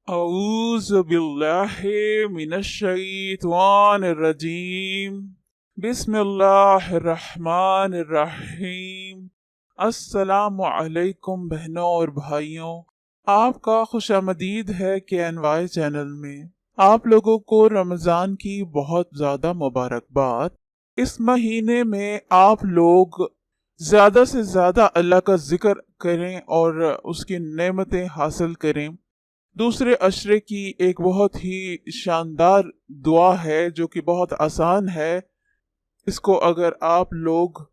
अऊज़ु बिल्लाहि मिनश्शैतानिर्रजीम बिस्मिल्लाहिर्रहमानिर्रहीम। अस्सलामु अलैकुम बहनों और भाइयों, आपका खुशामदीद है KNY चैनल में। आप लोगों को रमज़ान की बहुत ज़्यादा मुबारकबाद। इस महीने में आप लोग ज़्यादा से ज़्यादा अल्लाह का जिक्र करें और उसकी नेमतें हासिल करें। दूसरे अशरे की एक बहुत ही शानदार दुआ है जो कि बहुत आसान है। इसको अगर आप लोग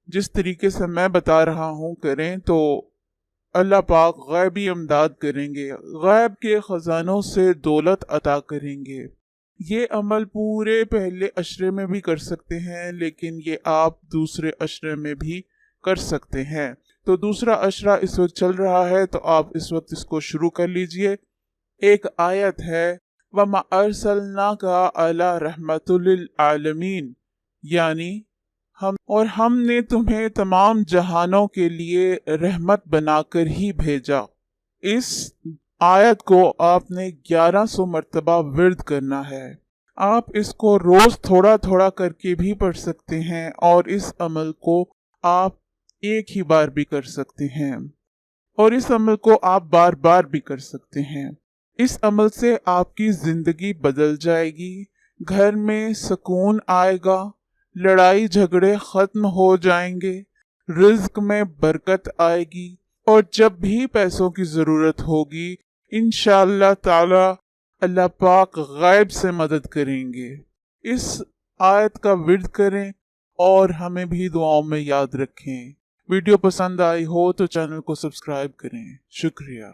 जिस तरीके से मैं बता रहा हूँ करें तो अल्लाह पाक गैबी इमदाद करेंगे, गैब के खजानों से दौलत अता करेंगे। ये अमल पूरे पहले अशरे में भी कर सकते हैं, लेकिन ये आप दूसरे अशरे में भी कर सकते हैं। तो दूसरा अशरा इस वक्त चल रहा है, तो आप इस वक्त इसको शुरू कर लीजिए। एक आयत है, वमा अर्सलनाका अला रहमतुल लिल आलमीन, यानी हमने तुम्हें तमाम जहानों के लिए रहमत बनाकर ही भेजा। इस आयत को आपने 1100 मर्तबा विर्द करना है। आप इसको रोज थोड़ा थोड़ा करके भी पढ़ सकते हैं और इस अमल को आप एक ही बार भी कर सकते हैं और इस अमल को आप बार बार भी कर सकते हैं। इस अमल से आपकी जिंदगी बदल जाएगी, घर में सुकून आएगा, लड़ाई झगड़े खत्म हो जाएंगे, रिज्क में बरकत आएगी और जब भी पैसों की जरूरत होगी इंशाअल्लाह ताला अल्लाह पाक गैब से मदद करेंगे। इस आयत का विर्द करें और हमें भी दुआओं में याद रखें। वीडियो पसंद आई हो तो चैनल को सब्सक्राइब करें। शुक्रिया।